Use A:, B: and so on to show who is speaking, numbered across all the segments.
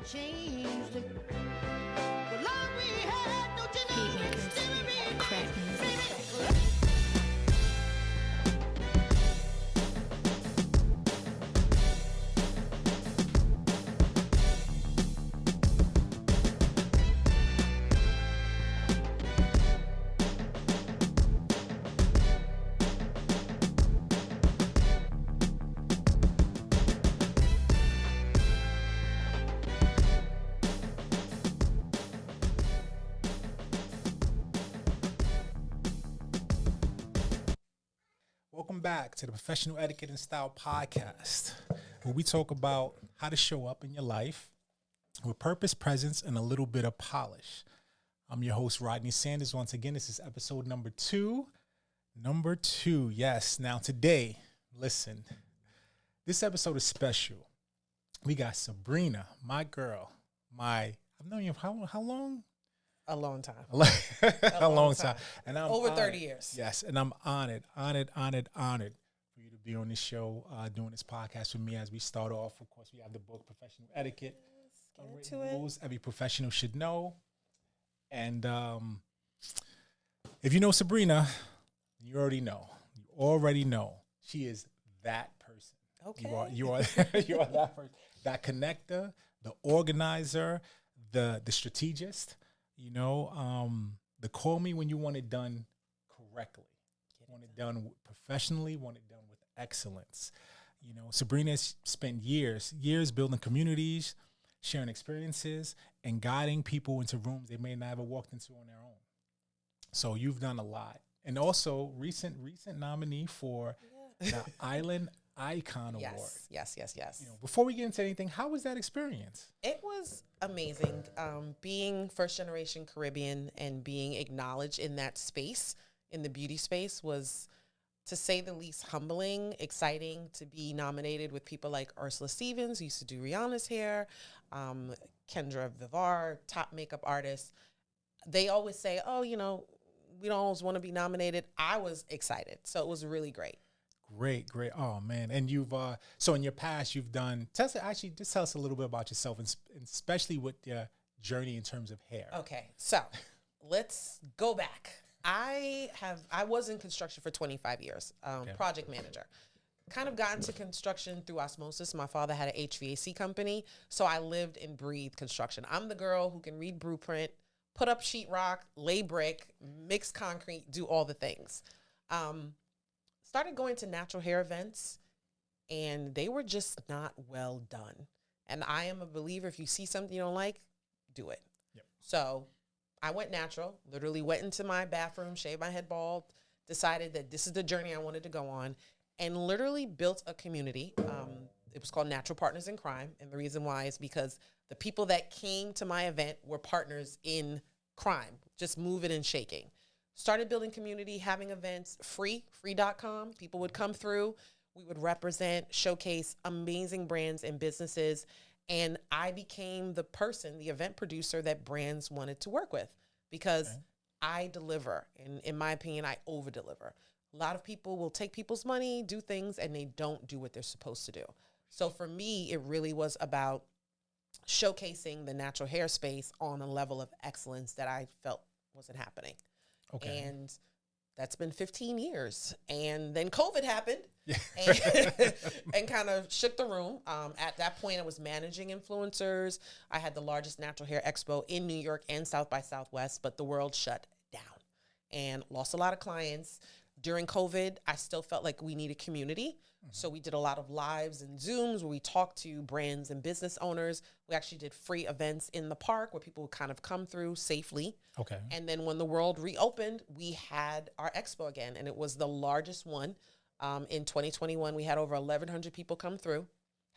A: changed. The love we had, don't you know it's still
B: Crack music.
C: Welcome back to the Professional Etiquette and Style podcast, where we talk about how to show up in your life with purpose, presence, and a little bit of polish. I'm your host, Rodney Sanders. Once again, this is episode number two. Yes. Now today, listen, this episode is special. We got Sabrina, my girl, I've known you how long?
D: A long time.
C: A long time. And I'm
D: Over
C: honored.
D: 30 years.
C: Yes, and I'm honored for you to be on this show, doing this podcast with me as we start off. Of course, we have the book, Professional Etiquette.
D: Get into it.
C: Rules every professional should know. And if you know Sabrina, you already know. She is that person.
D: Okay.
C: You are that person. That connector, the organizer, the strategist. You know, the call me when you want it done correctly, want it done professionally, want it done with excellence. You know, Sabrina has spent years building communities, sharing experiences, and guiding people into rooms they may not have walked into on their own. So you've done a lot. And also recent nominee for the Island Icon Award.
D: Yes.
C: You know, before we get into anything, how was that experience?
D: It was amazing. Being first generation Caribbean and being acknowledged in that space, in the beauty space, was, to say the least, humbling, exciting to be nominated with people like Ursula Stevens, who used to do Rihanna's hair, Kendra Vivar, top makeup artist. They always say, oh, you know, we don't always want to be nominated. I was excited. So it was really great.
C: Great. Oh man. And you've, so in your past, you've done, just tell us a little bit about yourself, and especially with your journey in terms of hair.
D: Okay. So let's go back. I was in construction for 25 years, project manager. Kind of got into construction through osmosis. My father had an HVAC company, so I lived and breathed construction. I'm the girl who can read blueprint, put up sheetrock, lay brick, mix concrete, do all the things. Started going to natural hair events, and they were just not well done. And I am a believer, if you see something you don't like, do it.
C: Yep.
D: So I went natural, literally went into my bathroom, shaved my head bald, decided that this is the journey I wanted to go on, and literally built a community. It was called Natural Partners in Crime. And the reason why is because the people that came to my event were partners in crime, just moving and shaking. Started building community, having events, free.com. People would come through. We would represent, showcase amazing brands and businesses. And I became the person, the event producer that brands wanted to work with, because I deliver. And in my opinion, I over deliver. A lot of people will take people's money, do things, and they don't do what they're supposed to do. So for me, it really was about showcasing the natural hair space on a level of excellence that I felt wasn't happening.
C: Okay.
D: And that's been 15 years. And then COVID happened and kind of shook the room. At that point, I was managing influencers. I had the largest natural hair expo in New York and South by Southwest, but the world shut down and lost a lot of clients. During COVID, I still felt like we needed community. So we did a lot of lives and Zooms where we talked to brands and business owners. We actually did free events in the park where people would kind of come through safely.
C: Okay.
D: And then when the world reopened, we had our expo again, and it was the largest one. In 2021, we had over 1,100 people come through.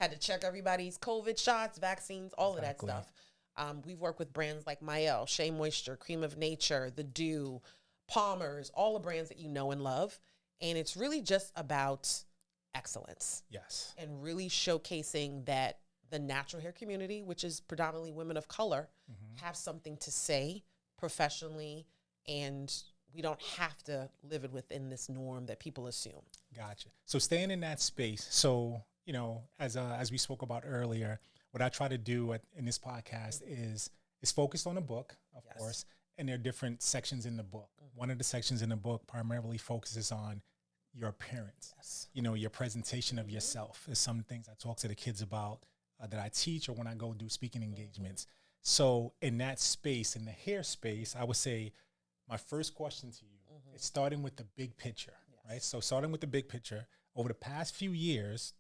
D: Had to check everybody's COVID shots, vaccines, all of that stuff. We've worked with brands like Mael, Shea Moisture, Cream of Nature, The Dew, Palmer's, all the brands that you know and love. And it's really just about excellence.
C: Yes.
D: And really showcasing that the natural hair community, which is predominantly women of color, have something to say professionally, and we don't have to live it within this norm that people assume.
C: Gotcha. So staying in that space, so as we spoke about earlier, what I try to do in this podcast is focused on a book, of course, and there are different sections in the book. One of the sections in the book primarily focuses on your appearance.
D: Yes.
C: Your presentation of yourself is some things I talk to the kids about that I teach or when I go do speaking engagements. So in that space, in the hair space, I would say my first question to you is starting with the big picture, right? So starting with the big picture, over the past few years,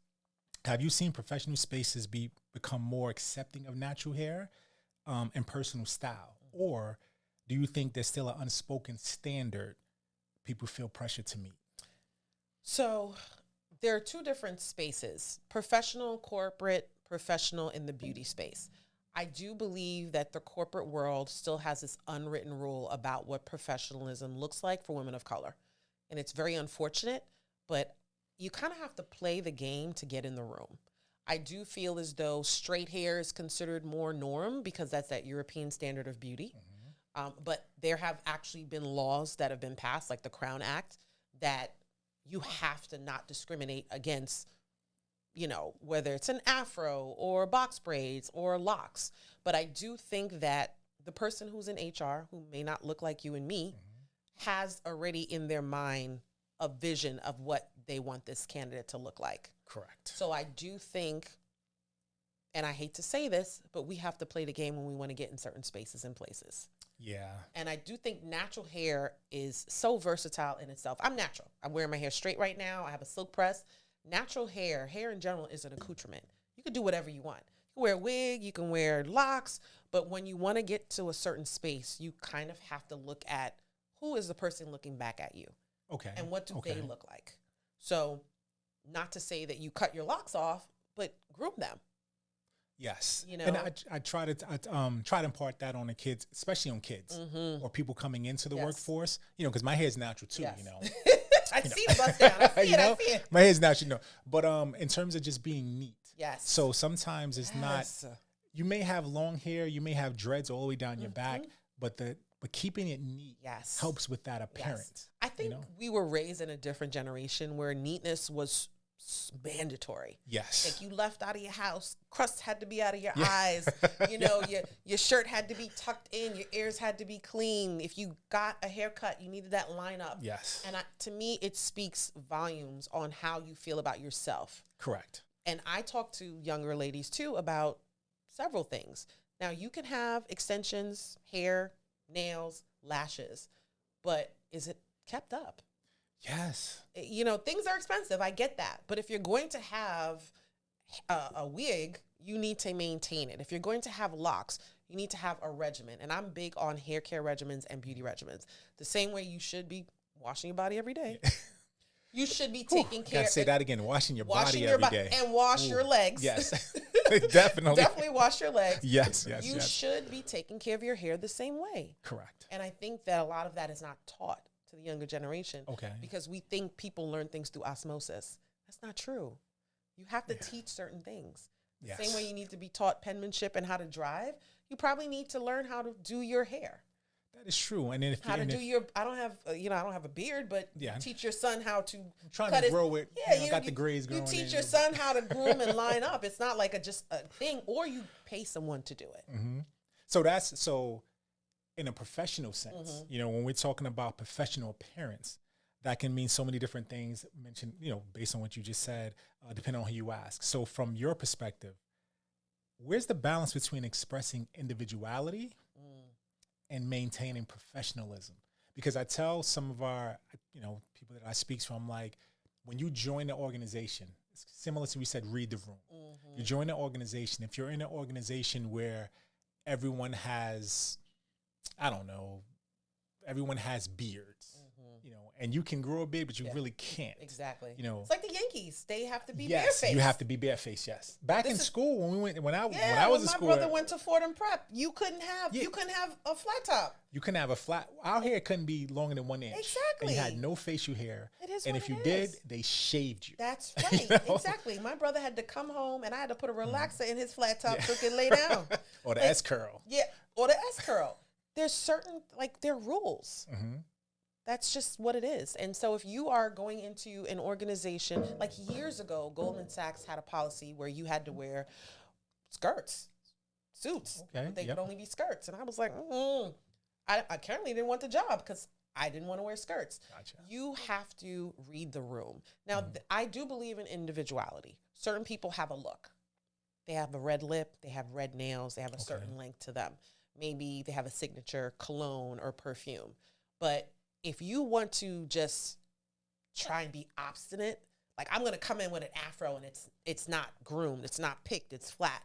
C: have you seen professional spaces become more accepting of natural hair and personal style? Or do you think there's still an unspoken standard people feel pressure to meet?
D: So there are two different spaces: professional, corporate, professional in the beauty space. I do believe that the corporate world still has this unwritten rule about what professionalism looks like for women of color. And it's very unfortunate, but you kind of have to play the game to get in the room. I do feel as though straight hair is considered more norm because that's that European standard of beauty. But there have actually been laws that have been passed, like the Crown Act, that you have to not discriminate against, whether it's an afro or box braids or locks. But I do think that the person who's in HR, who may not look like you and me, has already in their mind a vision of what they want this candidate to look like.
C: Correct.
D: So I do think, and I hate to say this, but we have to play the game when we want to get in certain spaces and places.
C: Yeah.
D: And I do think natural hair is so versatile in itself. I'm natural. I'm wearing my hair straight right now. I have a silk press. Natural hair in general is an accoutrement. You can do whatever you want. You can wear a wig, you can wear locks, but when you want to get to a certain space, you kind of have to look at who is the person looking back at you.
C: Okay.
D: And what do they look like? So not to say that you cut your locks off, but groom them.
C: Yes. And I try to impart that on the kids, especially on kids or people coming into the workforce, because my hair is natural too,
D: I see the bust down. I see it.
C: My hair is natural, but in terms of just being neat.
D: Yes.
C: So sometimes it's not, you may have long hair, you may have dreads all the way down your back, but keeping it neat helps with that appearance.
D: I think we were raised in a different generation where neatness was mandatory.
C: Yes.
D: Like you left out of your house, crust had to be out of your eyes. Your shirt had to be tucked in, your ears had to be clean. If you got a haircut, you needed that line up.
C: Yes.
D: And to me, it speaks volumes on how you feel about yourself.
C: Correct.
D: And I talk to younger ladies too about several things. Now you can have extensions, hair, nails, lashes, but is it kept up?
C: Yes.
D: Things are expensive. I get that. But if you're going to have a wig, you need to maintain it. If you're going to have locks, you need to have a regimen. And I'm big on hair care regimens and beauty regimens. The same way you should be washing your body every day. You should be taking care.
C: Gotta say that again. Washing your body every day.
D: And wash your legs.
C: Yes. Definitely.
D: Definitely wash your legs.
C: Yes.
D: You should be taking care of your hair the same way.
C: Correct.
D: And I think that a lot of that is not taught to the younger generation.
C: Okay.
D: Because we think people learn things through osmosis. That's not true. You have to teach certain ththings. The same way you need to be taught penmanship and how to drive, you probably need to learn how to do your hair.
C: That is true. And then
D: I don't have a beard, but teach your son how to
C: trying to grow it. Yeah, got the grays growing.
D: You teach your son how to groom and line up. It's not like just a thing, or you pay someone to do it.
C: Mm-hmm. So in a professional sense, when we're talking about professional appearance, that can mean so many different things mentioned, based on what you just said, depending on who you ask. So from your perspective, where's the balance between expressing individuality and maintaining professionalism? Because I tell some of our, people that I speak to, I'm like, when you join the organization, it's similar to we said, read the room. You join the organization. If you're in an organization where everyone has, everyone has beards, and you can grow a beard, but you really can't.
D: Exactly. It's like the Yankees; they have to be barefaced.
C: Yes, you have to be barefaced. Yes. Back in school, when I was in school,
D: my brother went to Fordham Prep. You couldn't have a flat top.
C: You couldn't have a flat. Our hair couldn't be longer than 1 inch.
D: Exactly.
C: And you had no facial hair.
D: It is.
C: And
D: what
C: if you
D: it
C: did,
D: is.
C: they shaved you.
D: That's right. Exactly. My brother had to come home, and I had to put a relaxer in his flat top so he could lay down.
C: Or the S curl.
D: Yeah, or the S curl. There's certain there are rules. That's just what it is. And so if you are going into an organization, like years ago, Goldman Sachs had a policy where you had to wear skirts, suits.
C: Okay,
D: But they
C: yep.
D: could only be skirts. And I was like, I currently didn't want the job because I didn't want to wear skirts.
C: Gotcha.
D: You have to read the room. Now, I do believe in individuality. Certain people have a look. They have a red lip. They have red nails. They have a certain length to them. Maybe they have a signature cologne or perfume. But if you want to just try and be obstinate, like I'm going to come in with an afro and it's not groomed, it's not picked, it's flat.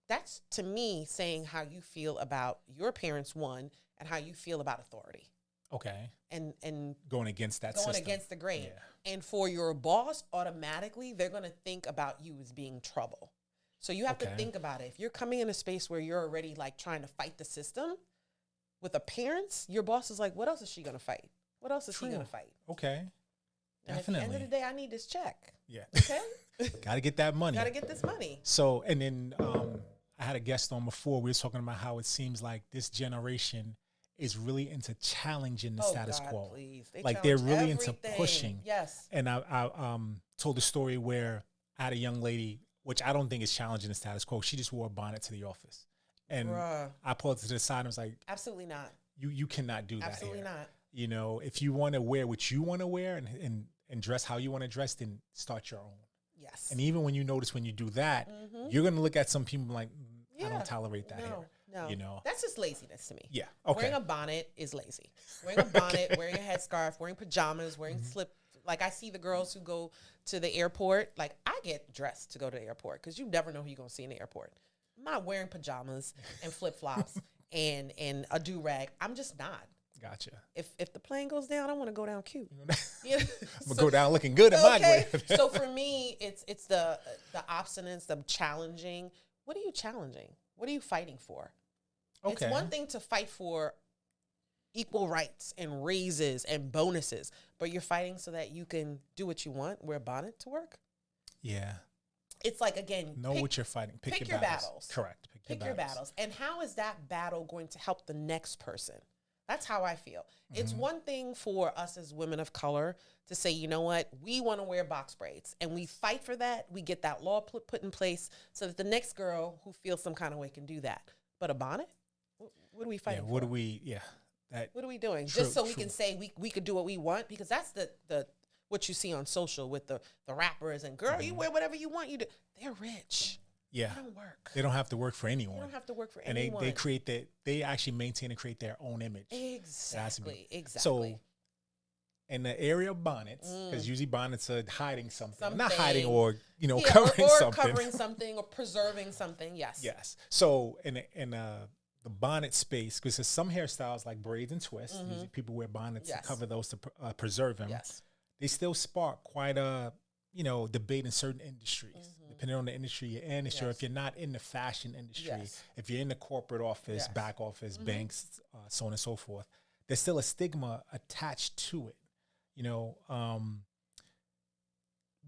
D: That's, to me, saying how you feel about your parents, one, and how you feel about authority.
C: Okay.
D: And
C: Going against that
D: going
C: system.
D: against the grain.
C: Yeah.
D: And for your boss, automatically, they're going to think about you as being trouble. So you have to think about it. If you're coming in a space where you're already like trying to fight the system with appearance, your boss is like, what else is she going to fight? What else is he going to fight?
C: Okay.
D: And
C: Definitely.
D: at the end of the day, I need this check.
C: Yeah.
D: Okay?
C: Got to get that money.
D: Got to get this money.
C: So, and then I had a guest on before. We were talking about how it seems like this generation is really into challenging the status quo.
D: Please.
C: Like they're really into
D: everything.
C: pushing.
D: Yes.
C: And I told a story where I had a young lady, which I don't think is challenging the status quo. She just wore a bonnet to the office. And I pulled her to the side and was like,
D: absolutely not.
C: You cannot do that.
D: Absolutely
C: here.
D: not.
C: You know, if you want to wear what you want to wear and dress how you want to dress, then start your own.
D: Yes.
C: And even when you notice when you do that, you're going to look at some people like, I don't tolerate that here.
D: No.
C: You know,
D: that's just laziness to me.
C: Yeah. Okay.
D: Wearing a bonnet is lazy. Wearing a bonnet, wearing a headscarf, wearing pajamas, wearing slip. Like I see the girls who go to the airport. Like I get dressed to go to the airport because you never know who you're going to see in the airport. I'm not wearing pajamas and flip flops and a do rag. I'm just not.
C: Gotcha.
D: If the plane goes down, I want to go down cute.
C: I'm gonna go down looking good at my grade.
D: So for me, it's the obstinance, the challenging. What are you challenging? What are you fighting for?
C: Okay.
D: It's one thing to fight for equal rights and raises and bonuses, but you're fighting so that you can do what you want, wear a bonnet to work.
C: Yeah.
D: It's like, again,
C: know what you're fighting. Pick
D: your battles.
C: Correct.
D: Pick your battles. And how is that battle going to help the next person? That's how I feel. It's one thing for us as women of color to say, you know what, we want to wear box braids and we fight for that. We get that law put in place so that the next girl who feels some kind of way can do that. But a bonnet? What are we fighting for?
C: What are we
D: doing?
C: True,
D: Just so we can say we could do what we want? Because that's the what you see on social with the rappers and girl, you wear whatever you want. You do. They're rich.
C: Yeah.
D: They don't work.
C: They don't have to work for anyone.
D: They don't have to work for
C: and
D: anyone.
C: they create that. They actually maintain and create their own image.
D: Exactly.
C: So in the area of bonnets, because usually bonnets are hiding something. Not hiding or, covering
D: or
C: something.
D: covering something or preserving something. Yes.
C: Yes. So in the bonnet space, because there's some hairstyles like braids and twists. Usually people wear bonnets to cover those to preserve them.
D: Yes.
C: They still spark quite a debate in certain industries, depending on the industry you're in. And sure, if you're not in the fashion industry, if you're in the corporate office, back office, banks, so on and so forth, there's still a stigma attached to it.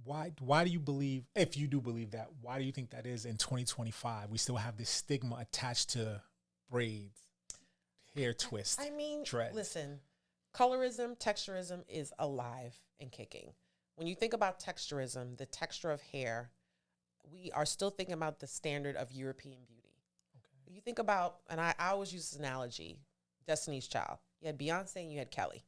C: Why do you believe, if you do believe that, why do you think that is in 2025? We still have this stigma attached to braids, hair twists, dreads.
D: Listen, colorism, texturism is alive and kicking. When you think about texturism, the texture of hair, we are still thinking about the standard of European beauty. Okay. You think about, and I always use this analogy, Destiny's Child. You had Beyonce and you had Kelly.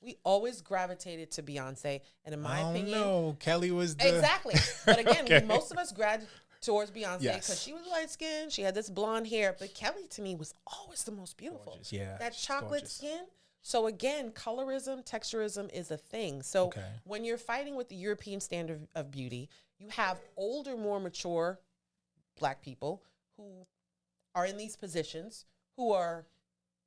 D: We always gravitated to Beyonce, and in my opinion,
C: no, Kelly was the
D: exactly. But again, most of us graduated towards Beyonce because she was light skinned, she had this blonde hair, but Kelly to me was always the most beautiful.
C: Gorgeous. Yeah,
D: that chocolate skin. So again, colorism, texturism is a thing. So when you're fighting with the European standard of beauty, you have older, more mature Black people who are in these positions who are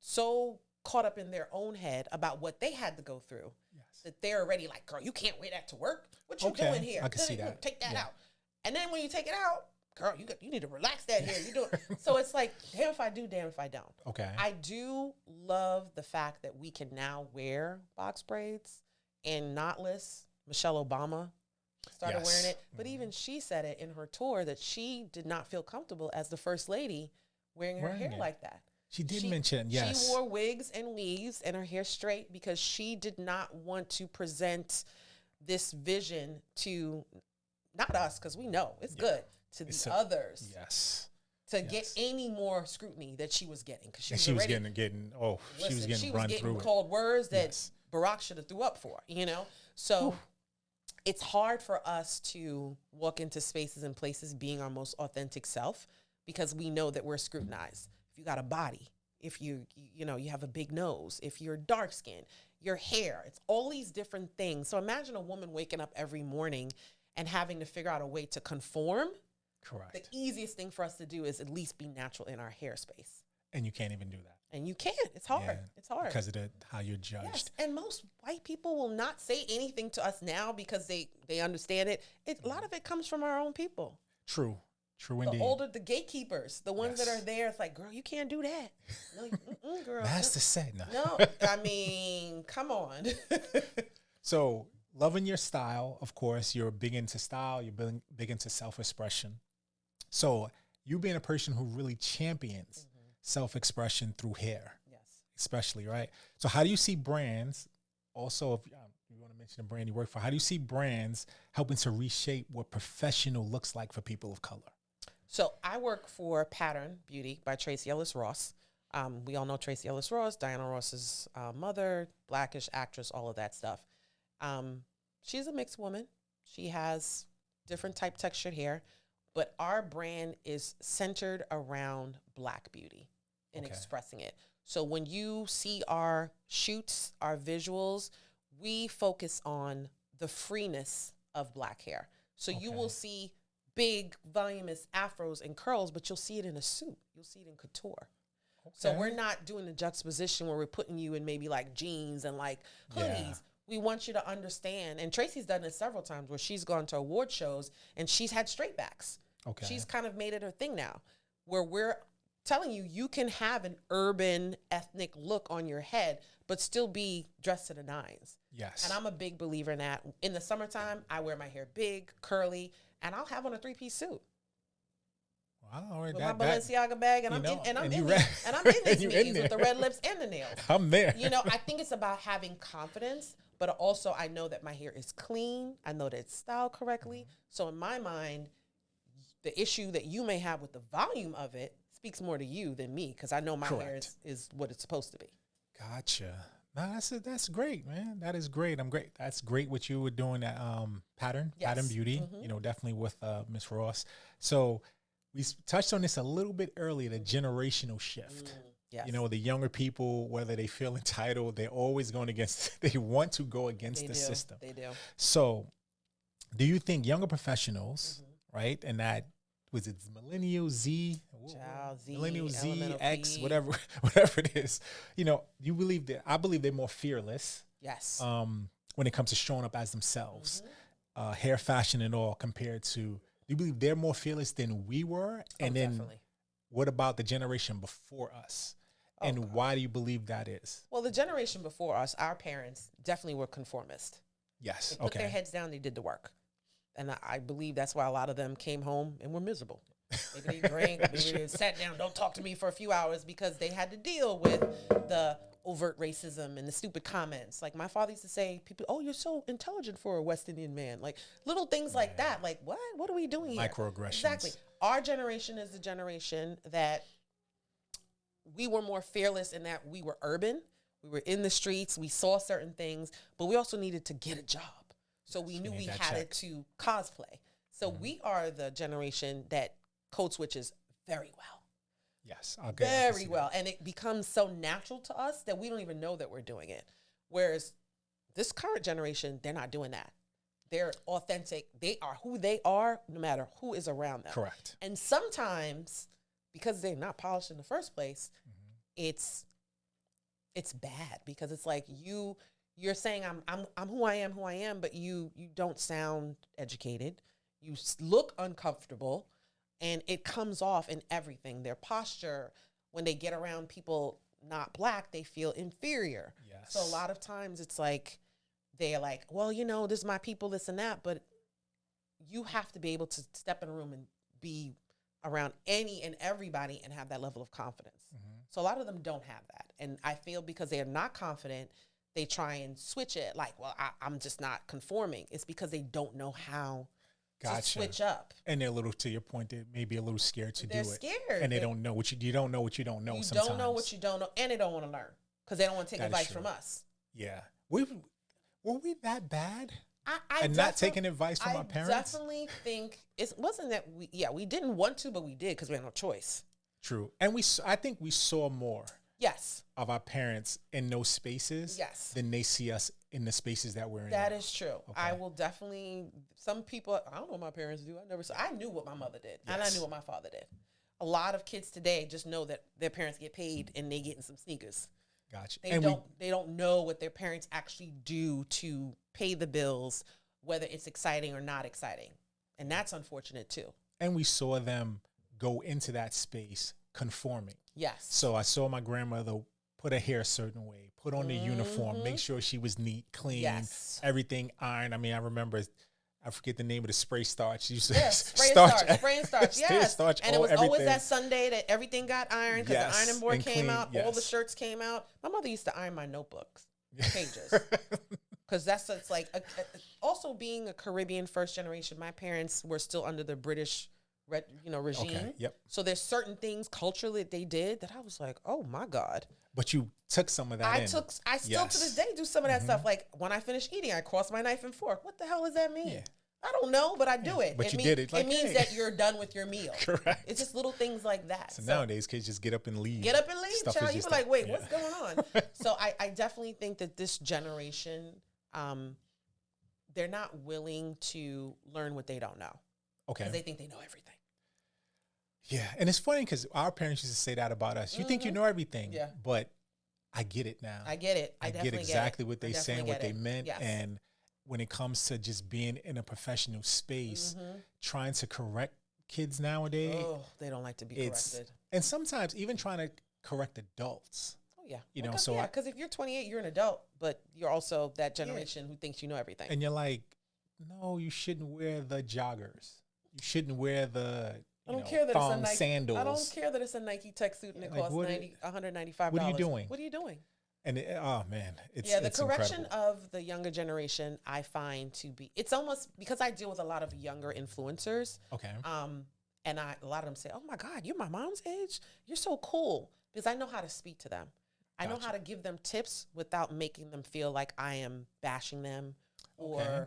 D: so caught up in their own head about what they had to go through that they're already like, girl, you can't wear that to work. What you doing here?
C: I can see that.
D: Take that out. And then when you take it out, girl, you need to relax that hair. You do it. So it's like, damn if I do, damn if I don't.
C: Okay.
D: I do love the fact that we can now wear box braids and knotless. Michelle Obama started wearing it. But even she said it in her tour that she did not feel comfortable as the first lady wearing her hair like that.
C: She did mention, yes.
D: She wore wigs and weaves and her hair straight because she did not want to present this vision to, not us, because we know it's good, to the others.
C: Yes.
D: To get any more scrutiny that she was getting. Because
C: she was getting run through
D: called words that Barack should have threw up for, you know? So it's hard for us to walk into spaces and places being our most authentic self because we know that we're scrutinized. If you got a body, if you have a big nose, if you're dark skinned, your hair, it's all these different things. So imagine a woman waking up every morning and having to figure out a way to conform.
C: Correct.
D: The easiest thing for us to do is at least be natural in our hair space.
C: And you can't even do that.
D: And you can't. It's hard. Yeah, it's hard.
C: Because of how you're judged.
D: Yes. And most white people will not say anything to us now because they understand it. A lot of it comes from our own people.
C: True indeed.
D: The gatekeepers, the ones that are there, it's like, girl, you can't do that. No, girl.
C: Master said no.
D: No, I mean, come on.
C: So, loving your style, of course, you're big into style, you're big into self-expression. So, you being a person who really champions self-expression through hair. Yes. Especially, right? So, how do you see brands, also, if you want to mention a brand you work for, how do you see brands helping to reshape what professional looks like for people of color?
D: So I work for Pattern Beauty by Tracee Ellis Ross. We all know Tracee Ellis Ross, Diana Ross's mother, Blackish actress, all of that stuff. She's a mixed woman. She has different type textured hair, but our brand is centered around Black beauty and expressing it. So when you see our shoots, our visuals, we focus on the freeness of Black hair. So you will see big, voluminous afros and curls, but you'll see it in a suit. You'll see it in couture. Okay. So we're not doing the juxtaposition where we're putting you in maybe like jeans and like hoodies. Yeah. We want you to understand. And Tracy's done this several times where she's gone to award shows and she's had straight backs. Okay. She's kind of made it her thing now where we're telling you, you can have an urban ethnic look on your head, but still be dressed to the nines.
C: Yes.
D: And I'm a big believer in that. In the summertime, I wear my hair big, curly, and I'll have on a 3-piece suit.
C: Wow,
D: with my Balenciaga bag, and I'm in these meetings with the red lips and the nails.
C: I'm there.
D: I think it's about having confidence, but also I know that my hair is clean. I know that it's styled correctly. So in my mind, the issue that you may have with the volume of it speaks more to you than me because I know my hair is what it's supposed to be.
C: Gotcha. No, that's great, man. That is great. I'm great. That's great what you were doing at Pattern Beauty, definitely with Miss Ross. So we touched on this a little bit earlier, the generational shift.
D: Yes.
C: The younger people, whether they feel entitled, they're always going against, they want to go against the system.
D: They do.
C: So do you think younger professionals, right, and that, was it Millennial Z, Millennial Z, X, whatever it is, you believe that, I believe they're more fearless.
D: Yes.
C: When it comes to showing up as themselves, hair, fashion, and all, compared to, do you believe they're more fearless than we were? And then
D: definitely.
C: What about the generation before us? And why do you believe that is?
D: Well, the generation before us, our parents definitely were conformist.
C: Yes.
D: They put their heads down, they did the work. And I believe that's why a lot of them came home and were miserable. Maybe they drank, maybe they sat down, don't talk to me for a few hours because they had to deal with the overt racism and the stupid comments. Like my father used to say, people, oh, you're so intelligent for a West Indian man. Like little things like that. Like what? What are we doing here?
C: Microaggressions.
D: Exactly. Our generation is the generation that we were more fearless in that we were urban. We were in the streets. We saw certain things, but we also needed to get a job. So we knew we had it to cosplay. So we are the generation that code switches very well.
C: Yes.
D: Very well. And it becomes so natural to us that we don't even know that we're doing it. Whereas this current generation, they're not doing that. They're authentic. They are who they are, no matter who is around them.
C: Correct.
D: And sometimes, because they're not polished in the first place, it's bad because it's like you're saying I'm who I am, but you don't sound educated. You look uncomfortable, and it comes off in everything. Their posture, when they get around people not Black, they feel inferior.
C: Yes.
D: So a lot of times it's like they're like, well, this is my people, this and that, but you have to be able to step in a room and be around any and everybody and have that level of confidence. So a lot of them don't have that. And I feel because they are not confident, they try and switch it like, well, I'm just not conforming. It's because they don't know how to switch up.
C: And they're a little, to your point, they may be a little scared to do it.
D: They're scared.
C: And they don't know what you don't know what you don't know sometimes.
D: You don't know what you don't know, and they don't want to learn because they don't want to take advice from us.
C: Yeah. Were we that bad?
D: And
C: not taking advice from our parents?
D: I definitely think it wasn't that we didn't want to, but we did because we had no choice.
C: True. And I think we saw more of our parents in those spaces than they see us in the spaces that we're in.
D: That is true.
C: Okay.
D: I will definitely, some people, I don't know what my parents do. I knew what my mother did and I knew what my father did. A lot of kids today just know that their parents get paid and they getting some sneakers.
C: Gotcha.
D: They don't know what their parents actually do to pay the bills, whether it's exciting or not exciting. And that's unfortunate too.
C: And we saw them go into that space conforming.
D: Yes.
C: So I saw my grandmother put her hair a certain way, put on the uniform, make sure she was neat, clean, everything ironed. I mean, I remember, I forget the name of the spray starch. She used to
D: spray and starch. Yes.
C: Starch,
D: and it was always that Sunday that everything got ironed because the ironing board came out, all the shirts came out. My mother used to iron my notebooks, pages. Because it's like, also being a Caribbean first generation, my parents were still under the British regime.
C: Okay, yep.
D: So there's certain things culturally that they did that I was like, oh my God.
C: But you took some of that
D: I still to this day do some of that stuff. Like when I finish eating, I cross my knife and fork. What the hell does that mean? Yeah. I don't know, but I do it.
C: But you did it. Like,
D: it means that you're done with your meal.
C: Correct.
D: It's just little things like that.
C: So nowadays, kids just get up and leave.
D: Child. You were like, wait, what's going on? So I definitely think that this generation, they're not willing to learn what they don't know.
C: Okay.
D: Because they think they know everything.
C: Yeah. And it's funny because our parents used to say that about us. You think you know everything. Yeah. But I get it now.
D: I get it. I
C: get exactly what they saying, what they meant.
D: Yes.
C: And when it comes to just being in a professional space, trying to correct kids nowadays.
D: Oh, they don't like to be corrected.
C: And sometimes even trying to correct adults.
D: Oh, yeah.
C: Because
D: if you're 28, you're an adult, but you're also that generation who thinks you know everything.
C: And you're like, no, you shouldn't wear the joggers. You shouldn't wear the thong sandals.
D: I don't care that it's a Nike tech suit and it costs $195.
C: What are you doing?
D: What are you doing?
C: And oh man, it's
D: the correction of the younger generation I find to be, it's almost because I deal with a lot of younger influencers.
C: Okay.
D: And a lot of them say, "Oh my God, you're my mom's age. You're so cool," because I know how to speak to them. I know how to give them tips without making them feel like I am bashing them or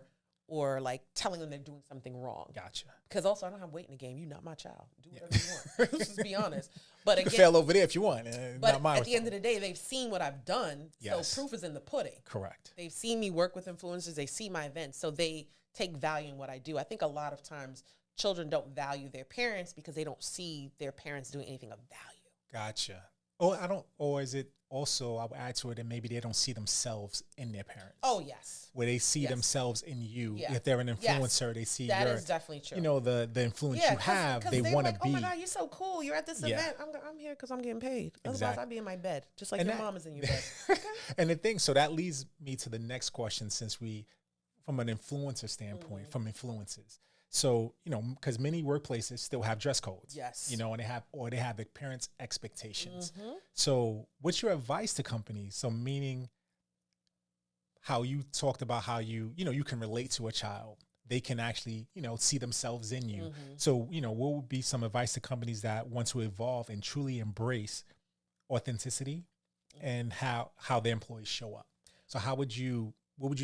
D: like telling them they're doing something wrong.
C: Gotcha.
D: Because also I don't have weight in the game. You're not my child. Do whatever you want. Let's just be honest. But
C: you can fail over there if you want.
D: But at the end of the day, they've seen what I've done. Yes. So proof is in the pudding.
C: Correct.
D: They've seen me work with influencers. They see my events. So they take value in what I do. I think a lot of times children don't value their parents because they don't see their parents doing anything of value.
C: Gotcha. Or is it also, I would add to it, that maybe they don't see themselves in their parents.
D: Oh, yes.
C: Where they see themselves in you. Yeah. If they're an influencer, they see
D: that is definitely true.
C: The influence you have, they want to be.
D: Oh my God, you're so cool. You're at this event. I'm here because I'm getting paid. Otherwise, I'd be in my bed, just like your mom is in your bed. Okay?
C: And the thing, so that leads me to the next question, since we, from an influencer standpoint, from influences. So, because many workplaces still have dress codes.
D: Yes.
C: And they have the parents' expectations. So what's your advice to companies? So meaning how you talked about how you can relate to a child. They can actually, see themselves in you. So, what would be some advice to companies that want to evolve and truly embrace authenticity and how their employees show up? So what would you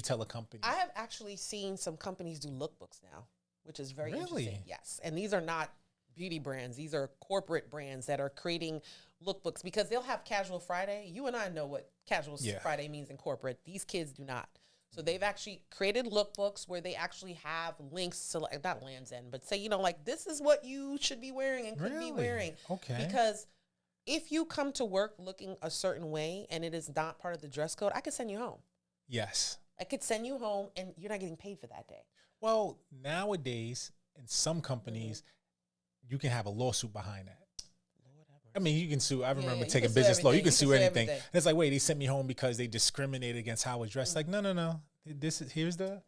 C: tell a company?
D: I have actually seen some companies do lookbooks now, which is very interesting. Yes. And these are not beauty brands. These are corporate brands that are creating lookbooks because they'll have Casual Friday. You and I know what Casual Friday means in corporate. These kids do not. So they've actually created lookbooks where they actually have links to, like, not Land's End, but say, this is what you should be wearing and could be wearing.
C: Okay.
D: Because if you come to work looking a certain way and it is not part of the dress code, I could send you home.
C: Yes.
D: I could send you home and you're not getting paid for that day.
C: Well, nowadays, in some companies, you can have a lawsuit behind that. I mean, you can sue. I remember taking business law. You can sue anything. And it's like, wait, they sent me home because they discriminated against how I was dressed. Like, no. Here's the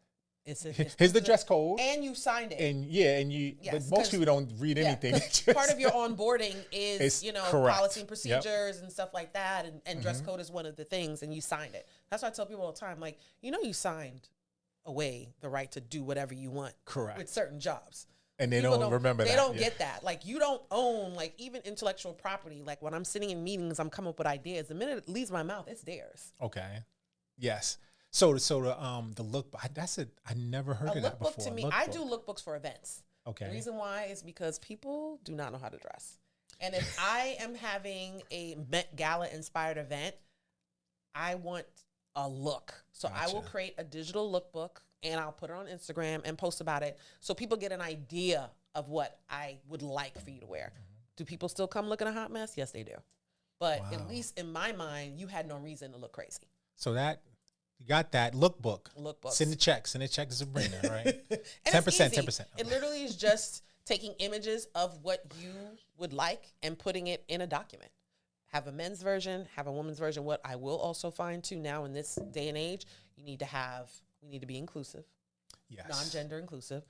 C: Here's the dress code.
D: and you signed it.
C: And
D: Yes,
C: but most
D: 'cause-
C: people don't read anything.
D: 'cause part of your onboarding is,
C: It's correct.
D: policy and procedures and stuff like that. And dress code is one of the things, and you signed it. That's why I tell people all the time, like, you signed away the right to do whatever you want.
C: Correct.
D: With certain jobs.
C: And they
D: People
C: don't remember that.
D: They don't get that. Like, you don't own, like, even intellectual property. Like, when I'm sitting in meetings, I'm coming up with ideas. The minute it leaves my mouth, it's theirs.
C: Okay. Yes. So the look, I never heard of that
D: lookbook
C: before.
D: to me, I do lookbooks for events.
C: Okay.
D: The reason why is because people do not know how to dress. And if I am having a Met Gala inspired event, I want a look. So I will
C: Gotcha.
D: create a digital lookbook and I'll put it on Instagram and post about it so people get an idea of what I would like for you to wear. Do people still come looking a hot mess? Yes, they do. But
C: Wow.
D: at least in my mind, you had no reason to look crazy.
C: So you got that lookbook.
D: Lookbooks.
C: Send the check to Sabrina, right?
D: And
C: 10%,
D: it's easy.
C: 10%.
D: It literally is just taking images of what you would like and putting it in a document. Have a men's version, have a woman's version. What I will also find too now in this day and age, we need to be inclusive,
C: Yes.
D: non-gender inclusive.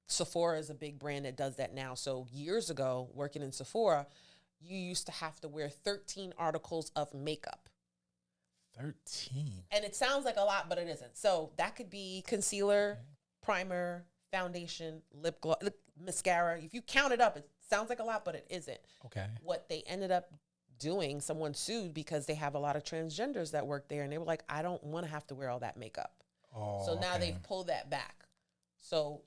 D: Sephora is a big brand that does that now. So years ago, working in Sephora, you used to have to wear 13 articles of makeup.
C: 13.
D: And it sounds like a lot, but it isn't. So that could be concealer, primer, foundation, lip gloss, mascara. If you count it up, it sounds like a lot, but it isn't.
C: Okay.
D: What they ended up doing, someone sued because they have a lot of transgenders that work there, and they were like, I don't want to have to wear all that makeup.
C: Oh,
D: So now
C: okay.
D: they've pulled that back. So,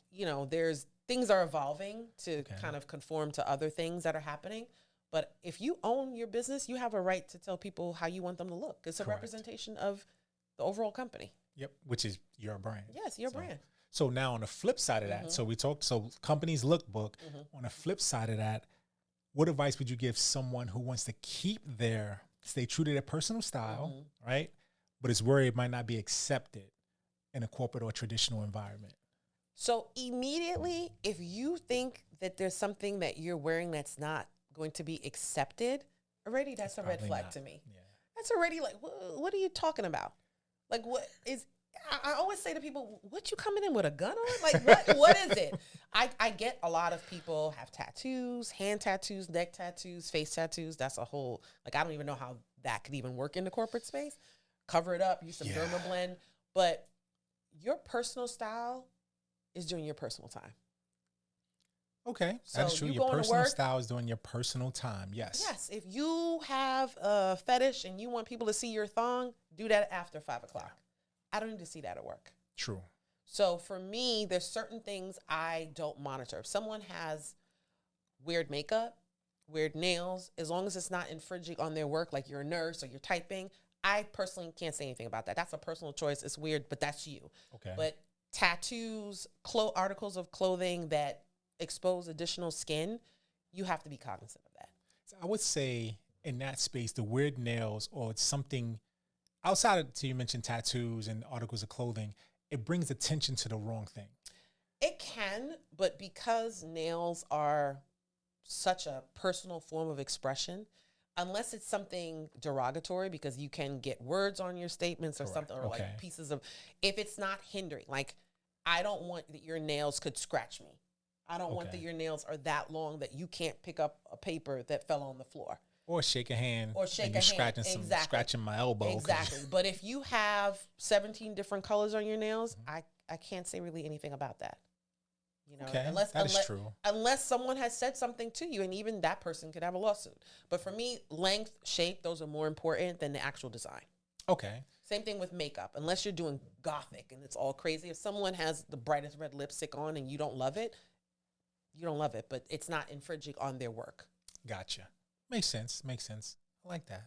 D: things are evolving to kind of conform to other things that are happening. But if you own your business, you have a right to tell people how you want them to look. It's a
C: Correct.
D: representation of the overall company.
C: Yep, which is your brand.
D: Yes, your brand.
C: So now on the flip side of that, so companies lookbook. On the flip side of that, what advice would you give someone who wants to stay true to their personal style, right? But is worried it might not be accepted in a corporate or traditional environment?
D: So immediately, if you think that there's something that you're wearing that's not going to be accepted, already that's a red
C: Probably
D: flag
C: not.
D: to me.
C: Yeah.
D: That's already like, what are you talking about? Like, what is, I always say to people, what you coming in with a gun on? Like, what is it? I get a lot of people have tattoos, hand tattoos, neck tattoos, face tattoos. That's a whole, like, I don't even know how that could even work in the corporate space. Cover it up, use some dermablend. But your personal style is doing your personal time.
C: Okay,
D: So
C: that is true.
D: you
C: Your
D: going to
C: personal
D: work-
C: style is doing your personal time. Yes.
D: Yes, if you have a fetish and you want people to see your thong, do that after 5 o'clock. I don't need to see that at work.
C: True.
D: So for me, there's certain things I don't monitor. If someone has weird makeup, weird nails, as long as it's not infringing on their work, like you're a nurse or you're typing, I personally can't say anything about that. That's a personal choice. It's weird, but that's you.
C: Okay.
D: But tattoos, articles of clothing that expose additional skin, you have to be cognizant of that.
C: So I would say in that space, the weird nails or it's something outside of, so you mentioned tattoos and articles of clothing, it brings attention to the wrong thing.
D: It can, but because nails are such a personal form of expression, unless it's something derogatory, because you can get words on your statements or something, or
C: Okay.
D: like pieces of, if it's not hindering, like, I don't want that your nails could scratch me. I don't want that your nails are that long that you can't pick up a paper that fell on the floor.
C: Or shake a hand.
D: Or shake
C: and
D: a
C: you're
D: hand.
C: scratching my elbow. 'cause-
D: Exactly. But if you have 17 different colors on your nails, I can't say really anything about that. You know,
C: Okay,
D: unless
C: that is true.
D: Unless someone has said something to you, and even that person could have a lawsuit. But for me, length, shape, those are more important than the actual design.
C: Okay.
D: Same thing with makeup. Unless you're doing gothic and it's all crazy. If someone has the brightest red lipstick on and you don't love it, you don't love it, but it's not infringing on their work.
C: Gotcha. Makes sense. I like that.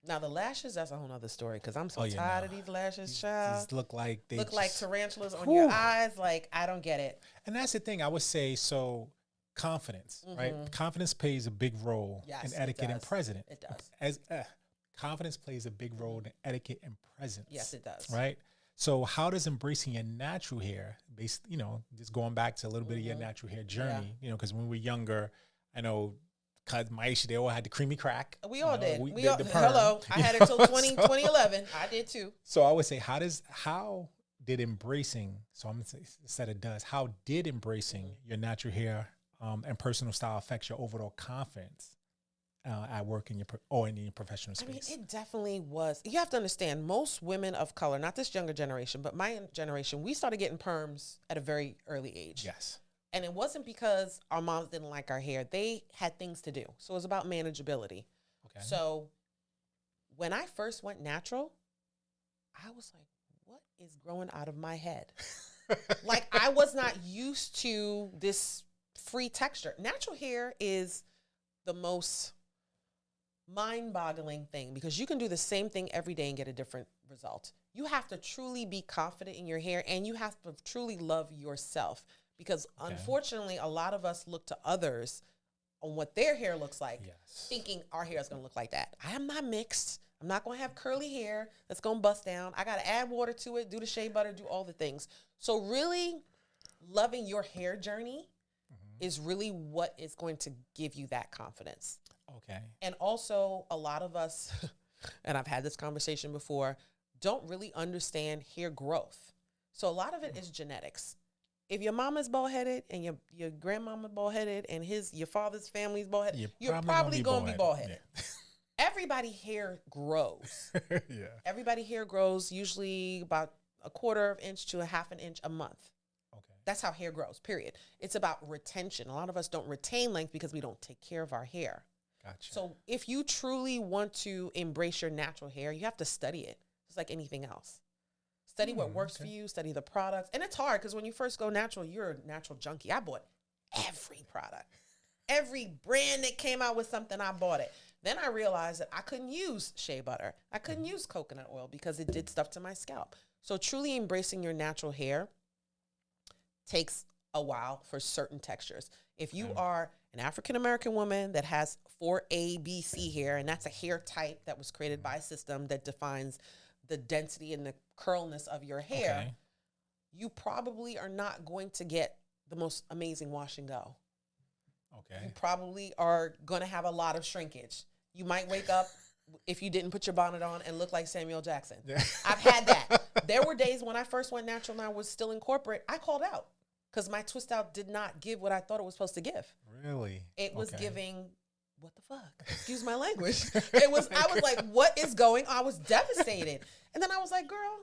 D: Now the lashes, that's a whole nother story, because I'm so
C: Oh, yeah,
D: tired
C: no.
D: of these lashes, child.
C: These look like they
D: Look like
C: just-
D: tarantulas on
C: Whew.
D: your eyes. Like, I don't get it.
C: And that's the thing I would say. So confidence, right? Confidence plays a big role
D: Yes,
C: in
D: it
C: etiquette and
D: does.
C: presence.
D: It does.
C: As confidence plays a big role in etiquette and presence.
D: Yes, it does.
C: Right. So how does embracing your natural hair, based, just going back to a little bit of your natural hair journey, because when we were younger, I know, Maisha, they all had the creamy crack.
D: We all did.
C: The perm.
D: Hello. I had it till 2011. I did too.
C: So I would say, how did embracing, so I'm going to say it does, how did embracing your natural hair and personal style affect your overall confidence at work in your professional space?
D: I mean, it definitely was. You have to understand, most women of color, not this younger generation, but my generation, we started getting perms at a very early age.
C: Yes.
D: And it wasn't because our moms didn't like our hair. They had things to do. So it was about manageability.
C: Okay.
D: So when I first went natural, I was like, what is growing out of my head? Like, I was not used to this free texture. Natural hair is the most mind-boggling thing because you can do the same thing every day and get a different result. You have to truly be confident in your hair, and you have to truly love yourself, because unfortunately a lot of us look to others on what their hair looks like, thinking our hair is going to look like that. I am not mixed. I'm not going to have curly hair that's going to bust down. I got to add water to it, do the shea butter, do all the things. So really loving your hair journey is really what is going to give you that confidence.
C: Okay.
D: And also, a lot of us, and I've had this conversation before, don't really understand hair growth. So a lot of it is genetics. If your mama's bald-headed and your grandmama bald-headed and your father's family's bald-headed, you're probably going to be bald-headed. Yeah. Everybody hair grows.
C: Yeah.
D: Everybody hair grows usually about a 1/4 inch to a 1/2 inch a month.
C: Okay.
D: That's how hair grows, period. It's about retention. A lot of us don't retain length because we don't take care of our hair.
C: Gotcha.
D: So if you truly want to embrace your natural hair, you have to study it. It's like anything else. Study what works for you, study the products. And it's hard because when you first go natural, you're a natural junkie. I bought every product. Every brand that came out with something, I bought it. Then I realized that I couldn't use shea butter. I couldn't use coconut oil because it did stuff to my scalp. So truly embracing your natural hair takes a while for certain textures. If you are an African-American woman that has 4ABC hair, and that's a hair type that was created by a system that defines the density and the curlness of your hair, you probably are not going to get the most amazing wash and go.
C: Okay.
D: You probably are going to have a lot of shrinkage. You might wake up, if you didn't put your bonnet on, and look like Samuel Jackson.
C: Yeah.
D: I've had that. There were days when I first went natural and I was still in corporate, I called out because my twist out did not give what I thought it was supposed to give.
C: Really?
D: It was giving, what the fuck? Excuse my language. I was like, what is going on? I was devastated. And then I was like, girl,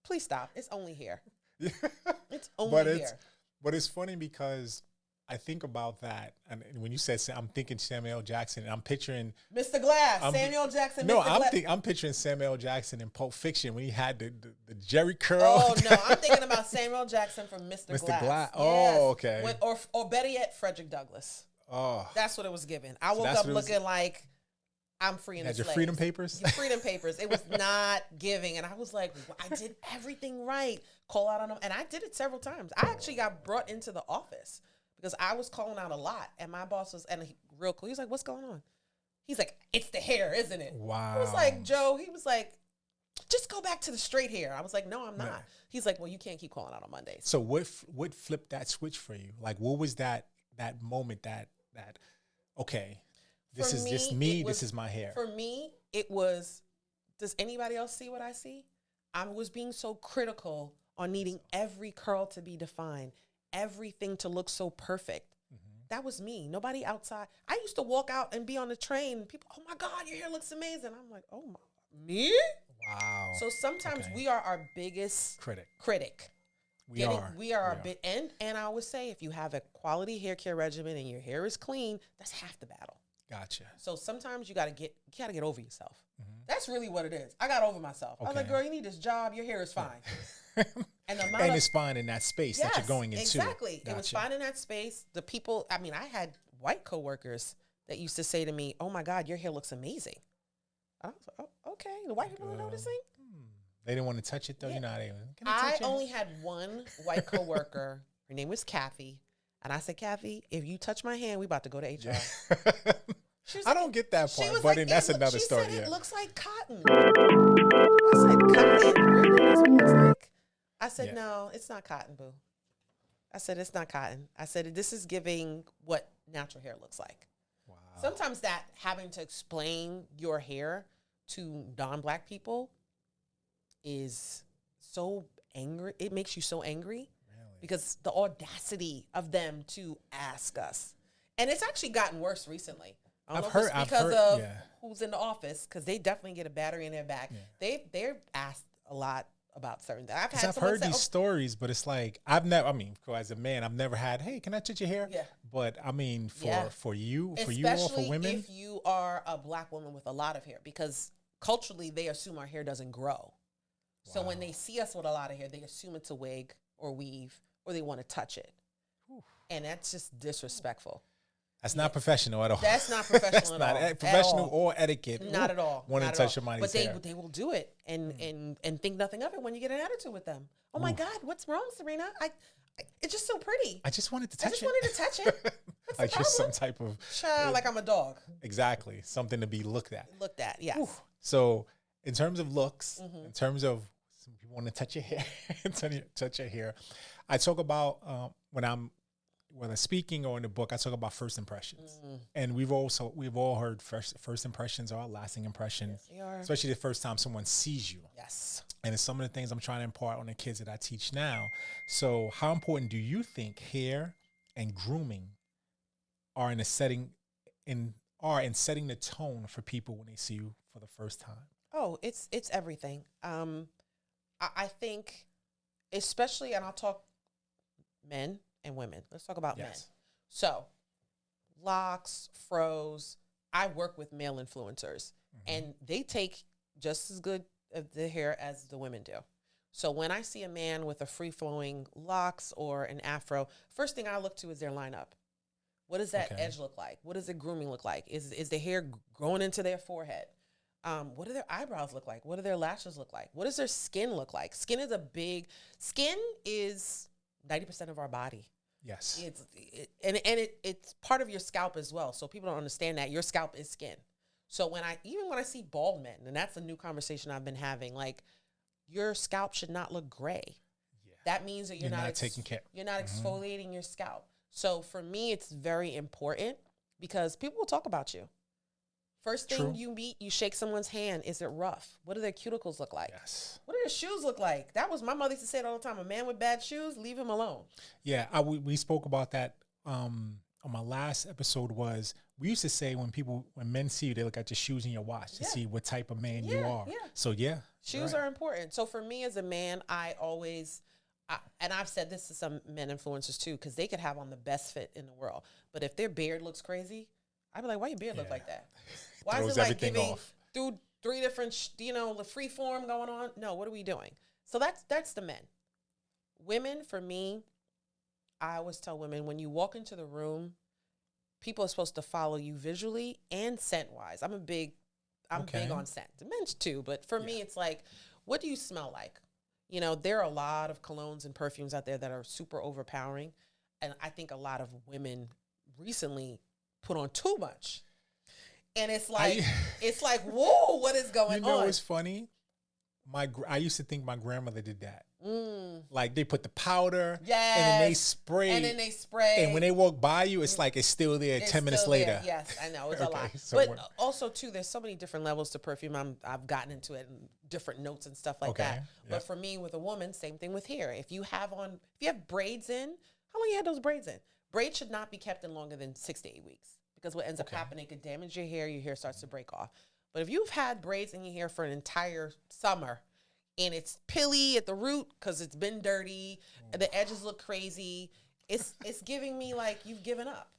D: please stop. It's only hair. It's only hair.
C: But it's funny because I think about that, and when you said, I'm thinking Samuel Jackson, and I'm picturing
D: Mr. Glass, Samuel Jackson.
C: No,
D: Mr.
C: I'm picturing Samuel Jackson in Pulp Fiction when he had the Jerry curl.
D: Oh no, I'm thinking about Samuel Jackson from Mr. Glass.
C: Glass. Oh, okay.
D: Or better yet, Frederick Douglass.
C: Oh,
D: that's what it was given. I woke up looking like I'm freeing the slaves.
C: Had your freedom papers?
D: Your freedom papers. It was not giving, and I was like, I did everything right. Call out on them, and I did it several times. I actually got brought into the office because I was calling out a lot, and my boss was, real cool. He was like, "What's going on?" He's like, "It's the hair, isn't it?"
C: Wow.
D: I was like, "Joe," he was like, "Just go back to the straight hair." I was like, "No, I'm not."
C: Yeah.
D: He's like, "Well, you can't keep calling out on Mondays."
C: So what flipped that switch for you? Like, what was that moment that okay, this is just me, this is my hair?
D: For me, it was, does anybody else see what I see? I was being so critical on needing every curl to be defined, everything to look so perfect. That was me. Nobody outside. I used to walk out and be on the train. People, "Oh my God, your hair looks amazing." I'm like, "Oh my, me?"
C: Wow.
D: So sometimes we are our biggest critic. We are a bit, and I always say, if you have a quality hair care regimen and your hair is clean, that's half the battle.
C: Gotcha.
D: So sometimes you gotta get over yourself. That's really what it is. I got over myself. I was like, "Girl, you need this job. Your hair is fine." And it's
C: fine in that space that you're going into.
D: Exactly.
C: Gotcha.
D: It was fine in that space. The people, I mean, I had white coworkers that used to say to me, "Oh my God, your hair looks amazing." I was like, "Oh, okay." The white people were noticing.
C: They didn't want to touch it though. Yeah. You're not even.
D: I only had one white coworker. Her name was Kathy, and I said, "Kathy, if you touch my hand, we about to go to HR."
C: I don't get that part, but then that's another story.
D: She said, "It looks like cotton." I said, "Cotton? Really? That's what it looks like?" I said, "No, it's not cotton, boo." I said, "It's not cotton." I said, "This is giving what natural hair looks like." Wow. Sometimes that having to explain your hair to non-Black people is so angry. It makes you so angry because the audacity of them to ask us. And it's actually gotten worse recently. I don't know if it's because of who's in the office, because they definitely get a battery in their back. Yeah. They're asked a lot about certain things.
C: I've heard these stories, but it's like as a man, I've never had, hey, can I touch your hair? Yeah. But I mean, for you all, for women,
D: if you are a Black woman with a lot of hair, because culturally they assume our hair doesn't grow. Wow. So when they see us with a lot of hair, they assume it's a wig or weave, or they want to touch it. Whew. And that's just disrespectful.
C: That's not professional at all.
D: That's not professional at all.
C: That's not professional or etiquette.
D: Not at all.
C: Want to touch somebody's hair.
D: But they will do it and think nothing of it when you get an attitude with them. Oh my God, what's wrong, Sabrina? It's just so pretty.
C: I just wanted to touch it.
D: What's
C: like just some type of
D: child, like I'm a dog.
C: Exactly. Something to be looked at.
D: Yes.
C: Ooh. So in terms of looks, in terms of some people want to touch your hair, touch your hair, I talk about whether speaking or in the book, I talk about first impressions. And we've all heard first impressions are lasting impressions, especially the first time someone sees you.
D: Yes.
C: And it's some of the things I'm trying to impart on the kids that I teach now. So how important do you think hair and grooming are in setting the tone for people when they see you for the first time?
D: Oh, it's everything. I think, especially, and I'll talk men and women. Let's talk about men. So, locks, fros. I work with male influencers, and they take just as good of the hair as the women do. So when I see a man with a free-flowing locks or an afro, first thing I look to is their lineup. What does that edge look like? What does the grooming look like? Is the hair growing into their forehead? What do their eyebrows look like? What do their lashes look like? What does their skin look like? Skin is 90% of our body.
C: Yes.
D: It's part of your scalp as well. So people don't understand that your scalp is skin. So when I see bald men, and that's a new conversation I've been having, like your scalp should not look gray. Yeah. That means that you're not taking care. You're not exfoliating your scalp. So for me, it's very important because people will talk about you. First thing you meet, you shake someone's hand. Is it rough? What do their cuticles look like?
C: Yes.
D: What do their shoes look like? That was my mother used to say it all the time. A man with bad shoes, leave him alone.
C: Yeah, we spoke about that on my last episode. We used to say when men see you, they look at your shoes and your watch to see what type of man you are. Yeah. So
D: shoes are important. So for me as a man, and I've said this to some men influencers too, because they could have on the best fit in the world, but if their beard looks crazy, I'd be like, why your beard look like that? Why is it like giving through three different, the free form going on? No, what are we doing? So that's the men. Women, for me, I always tell women, when you walk into the room, people are supposed to follow you visually and scent-wise. I'm big on scent. The men's too, but for me, it's like, what do you smell like? There are a lot of colognes and perfumes out there that are super overpowering, and I think a lot of women recently put on too much. And it's like, whoa, what is going on?
C: It's funny. I used to think my grandmother did that. Like they put the powder, and then they spray. And when they walk by you, it's like it's still there 10 minutes later.
D: Yes, I know. It's a lot. But also, too, there's so many different levels to perfume. I've gotten into it and different notes and stuff like that. But for me, with a woman, same thing with hair. If you have braids in, how long you had those braids in? Braids should not be kept in longer than 6 to 8 weeks. Because what ends up happening, it could damage your hair starts to break off. But if you've had braids in your hair for an entire summer and it's pilly at the root because it's been dirty, the edges look crazy, it's giving me like you've given up.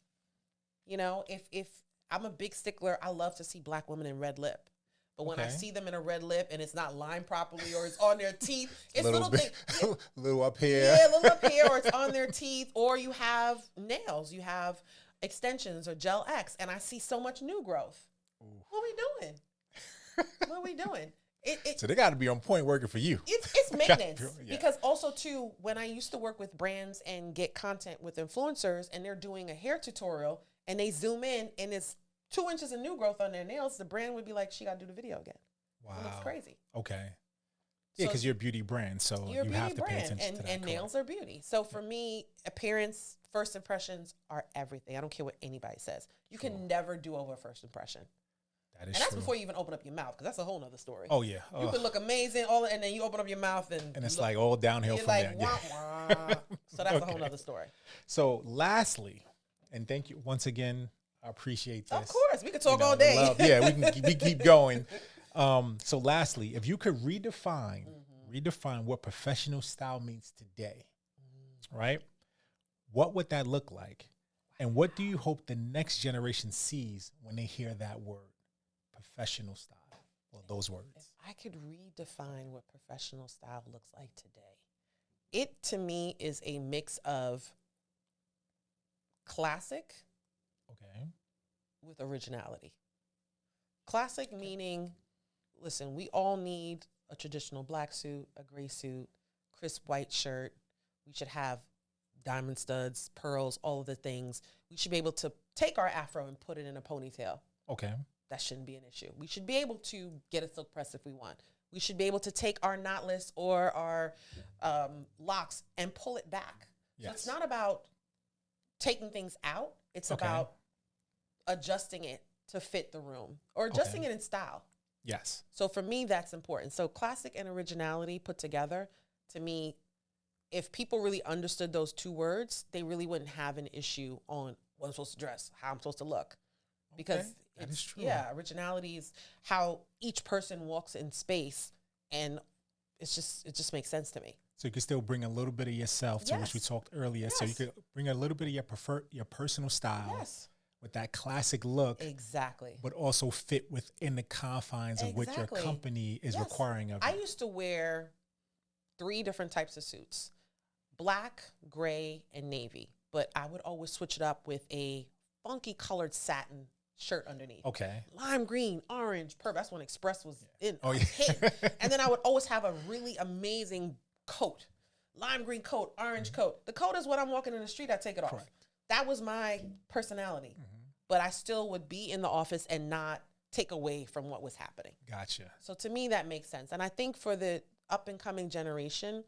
D: If I'm a big stickler, I love to see Black women in red lip. But when I see them in a red lip and it's not lined properly or it's on their teeth, it's little things.
C: Little up here.
D: Yeah, little up here, or it's on their teeth, or you have nails, you have extensions or gel X, and I see so much new growth. Ooh. What are we doing?
C: So they got to be on point working for you.
D: It's maintenance. Because also, too, when I used to work with brands and get content with influencers and they're doing a hair tutorial and they zoom in and it's 2 inches of new growth on their nails, the brand would be like, she got to do the video again. Wow. It looks crazy.
C: Okay. Yeah, because you're a beauty brand, so you have to pay attention to that.
D: And nails are beauty. So for me, appearance, first impressions are everything. I don't care what anybody says. You can never do over a first impression.
C: That is
D: And that's
C: true.
D: before you even open up your mouth, because that's a whole nother story.
C: Oh yeah.
D: You could look amazing, and then you open up your mouth and
C: it's like all downhill
D: you're
C: from
D: like,
C: there.
D: wah, wah. So that's a whole nother story.
C: So lastly, and thank you once again. I appreciate this.
D: Of course, we could talk all day.
C: We keep going. So lastly, if you could redefine what professional style means today, right? What would that look like? And what do you hope the next generation sees when they hear that word, professional style? Well, those words.
D: If I could redefine what professional style looks like today, it to me is a mix of classic
C: Okay.
D: with originality. Classic meaning, listen, we all need a traditional black suit, a gray suit, crisp white shirt. We should have diamond studs, pearls, all of the things. We should be able to take our afro and put it in a ponytail.
C: Okay.
D: That shouldn't be an issue. We should be able to get a silk press if we want. We should be able to take our knotless or our locks and pull it back.
C: Yes.
D: So it's not about taking things out. It's
C: Okay.
D: about adjusting it to fit the room or adjusting it in style.
C: Yes.
D: So for me, that's important. So classic and originality put together, to me, if people really understood those two words, they really wouldn't have an issue on what I'm supposed to dress, how I'm supposed to look. Because
C: Okay. That is true.
D: yeah, originality is how each person walks in space, and it just makes sense to me.
C: So you can still bring a little bit of yourself to which we
D: Yes.
C: talked earlier. So you
D: Yes.
C: could bring a little bit of your personal style
D: Yes,
C: with that classic look,
D: exactly.
C: but also fit within the confines of what your
D: Exactly.
C: company is
D: Yes.
C: requiring of
D: I
C: you.
D: used to wear 3 different types of suits: black, gray, and navy. But I would always switch it up with a funky colored satin shirt underneath.
C: Okay.
D: Lime green, orange, purple. That's when Express was in.
C: Oh,
D: I was
C: yeah.
D: hit. And then I would always have a really amazing coat. Lime green coat, orange coat. The coat is when I'm walking in the street, I take it off.
C: Correct.
D: That was my personality. But I still would be in the office and not take away from what was happening.
C: Gotcha.
D: So to me, that makes sense. And I think for the up and coming generation,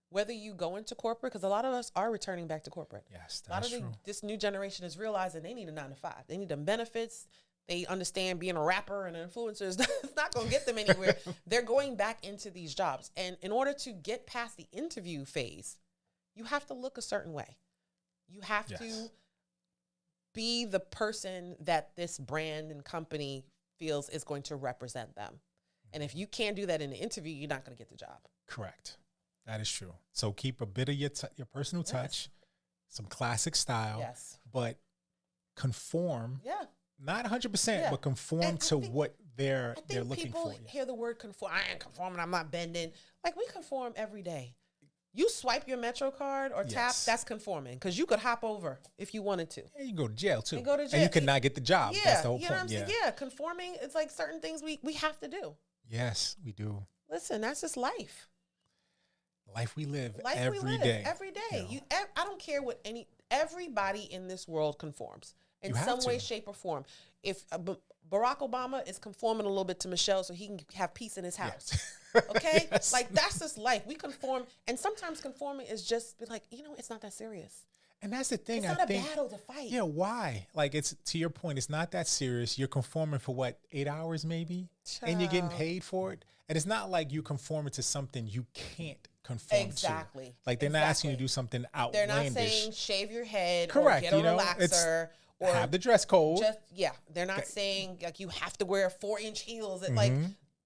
D: whether you go into corporate, because a lot of us are returning back to corporate.
C: Yes,
D: A lot
C: that's
D: of
C: true.
D: this new generation is realizing they need a 9 to 5. They need them benefits. They understand being a rapper and an influencer is not going to get them anywhere. They're going back into these jobs. And in order to get past the interview phase, you have to look a certain way. You have
C: Yes.
D: to be the person that this brand and company feels is going to represent them. And if you can't do that in the interview, you're not going to get the job.
C: Correct. That is true. So keep a bit of your personal touch, some classic style,
D: Yes.
C: but conform,
D: Yeah.
C: not 100%,
D: Yeah.
C: but conform
D: And I
C: to
D: think-
C: what they're
D: I think
C: looking
D: people
C: for. Yeah.
D: hear the word conform. I ain't conforming. I'm not bending. Like, we conform every day. You swipe your Metro card or tap,
C: Yes.
D: that's conforming, because you could hop over if you wanted to.
C: And you go to jail too.
D: And go to
C: And
D: jail.
C: you could not get the job.
D: Yeah,
C: That's the whole
D: you know what I'm
C: point. Yeah.
D: saying? Yeah, conforming, it's like certain things we have to do.
C: Yes, we do.
D: Listen, that's just life.
C: Life we live
D: Life
C: every
D: we live
C: day.
D: every day.
C: You know.
D: I don't care what everybody in this world conforms in
C: You have
D: some way,
C: to.
D: shape, or form. If Barack Obama is conforming a little bit to Michelle so he can have peace in his house.
C: Yes.
D: Okay?
C: Yes.
D: Like, that's just life. We conform. And sometimes conforming is just be like, it's not that serious.
C: And that's the thing.
D: It's
C: I
D: not
C: think,
D: a battle to fight.
C: yeah, why? Like, it's to your point, it's not that serious. You're conforming for what, 8 hours maybe? And you're getting
D: Child.
C: paid for it. And it's not like you conforming to something you can't conform
D: Exactly.
C: to. Like, they're not asking you to
D: Exactly.
C: do something
D: They're
C: outlandish.
D: not saying shave your head
C: Correct,
D: or get a
C: you know, it's
D: relaxer or
C: have the dress code.
D: just they're not saying like you have to wear 4-inch heels.
C: Mm-hmm.
D: Like,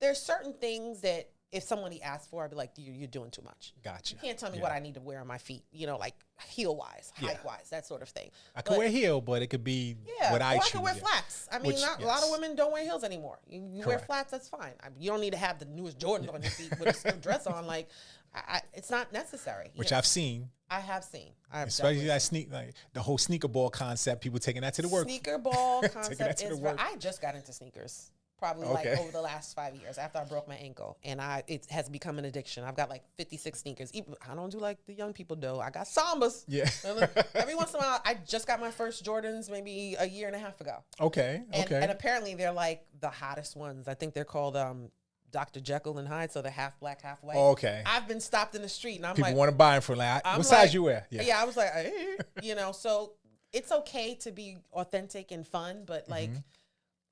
D: there's certain things that if somebody asked for, I'd be like, you're doing too much.
C: Gotcha.
D: You can't tell me
C: Yeah.
D: what I need to wear on my feet, like heel wise,
C: Yeah.
D: height wise, that sort of thing.
C: I could
D: But-
C: wear heel, but it could be
D: Yeah,
C: what I
D: or
C: choose.
D: I could wear
C: yeah.
D: flats. I mean,
C: Which-
D: a lot of
C: yes.
D: women don't wear heels anymore. You wear
C: Correct.
D: flats, that's fine. You don't need to have the newest Jordans on your feet with a skirt dress on. Like, it's not necessary.
C: Which I've seen,
D: I have seen. I've
C: especially
D: definitely
C: that like the whole sneaker ball concept, people taking that to the work.
D: Sneaker ball
C: that
D: concept
C: to the
D: is.
C: work.
D: I just got into sneakers probably
C: Okay.
D: like over the last 5 years after I broke my ankle, and it has become an addiction. I've got like 56 sneakers. Even, I don't do like the young people do. I got Sambas.
C: Yeah.
D: And every once in a while, I just got my first Jordans maybe a year and a half ago.
C: Okay.
D: And,
C: Okay.
D: and apparently they're like the hottest ones. I think they're called Dr. Jekyll and Hyde, so they're half black, half white.
C: Okay.
D: I've been stopped in the street, and I'm
C: People
D: like,
C: want to buy them for like,
D: I'm
C: what size
D: like-
C: you wear?
D: yeah, I was like, so it's okay to be authentic and fun, but like,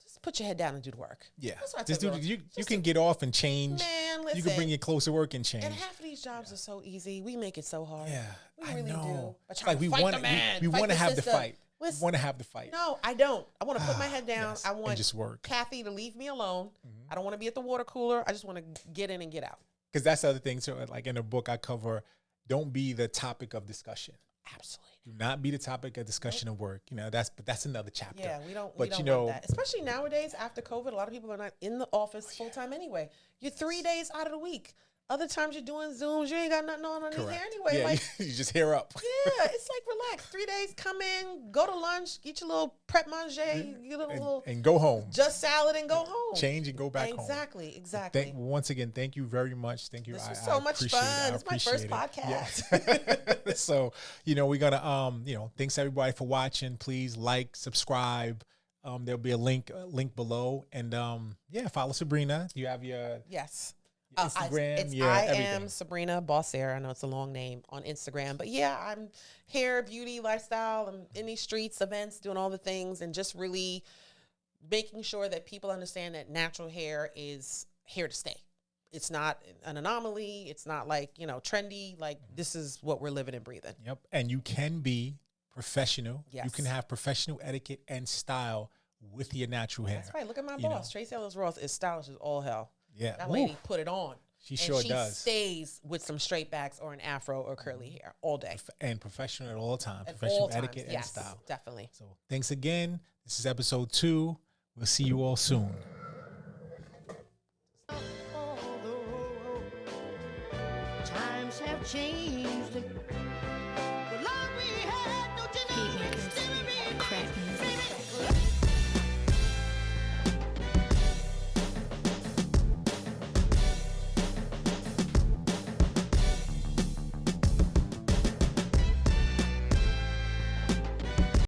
D: just put your head down and do the work.
C: Yeah.
D: That's what I
C: Just
D: tell
C: do.
D: girls.
C: You can get off and change.
D: Man, listen.
C: You can bring your clothes to work and change.
D: And half of these jobs are so easy. We make it so hard.
C: Yeah,
D: we
C: I
D: really
C: know.
D: do. But
C: It's
D: trying
C: like we
D: to fight
C: want
D: the man,
C: we
D: fight
C: want to have the
D: system.
C: fight.
D: Listen,
C: We want to have the fight.
D: No, I don't. I want to put my head down.
C: Yes,
D: I
C: and
D: want
C: just work.
D: Kathy to leave me alone. I don't want to be at the water cooler. I just want to get in and get out.
C: Because that's the other thing. So, like in the book, I cover, don't be the topic of discussion.
D: Absolutely.
C: Do not be the topic of discussion of work. You know, that's another chapter.
D: Yeah, we don't.
C: But
D: we don't
C: you know,
D: want that. Especially nowadays after COVID, a lot of people are not in the office full time anyway. You're 3 days out of the week. Other times you're doing Zooms. You ain't got nothing on underneath here anyway.
C: Yeah,
D: Like,
C: you just hair up.
D: yeah, it's like relax. 3 days, come in, go to lunch, get your little prep manger, get a little
C: and go home.
D: just salad and go home.
C: Change and go back home.
D: Exactly.
C: Once again, thank you very much. Thank you.
D: This was so much fun. It's my first podcast.
C: Yeah. So, we're gonna thanks everybody for watching. Please like, subscribe. There'll be a link below. And follow Sabrina. You have your
D: Yes.
C: Instagram,
D: I
C: everything.
D: am Sabrina Boissiere. I know it's a long name on Instagram, but yeah, I'm hair, beauty, lifestyle. I'm in these streets, events, doing all the things, and just really making sure that people understand that natural hair is here to stay. It's not an anomaly. It's not like, trendy. Like, this is what we're living and breathing.
C: Yep. And you can be professional.
D: Yes.
C: You can have professional etiquette and style with your natural hair.
D: That's right. Look at my boss. Tracy Ellis Ross is stylish as all hell.
C: Yeah.
D: That lady put it on.
C: She sure does.
D: She stays with some straight backs or an afro or curly hair all day.
C: And professional at all times.
D: At
C: Professional
D: all times,
C: etiquette and
D: yes,
C: style.
D: definitely.
C: So thanks again. This is episode 2. We'll see you all soon.
A: Times have changed.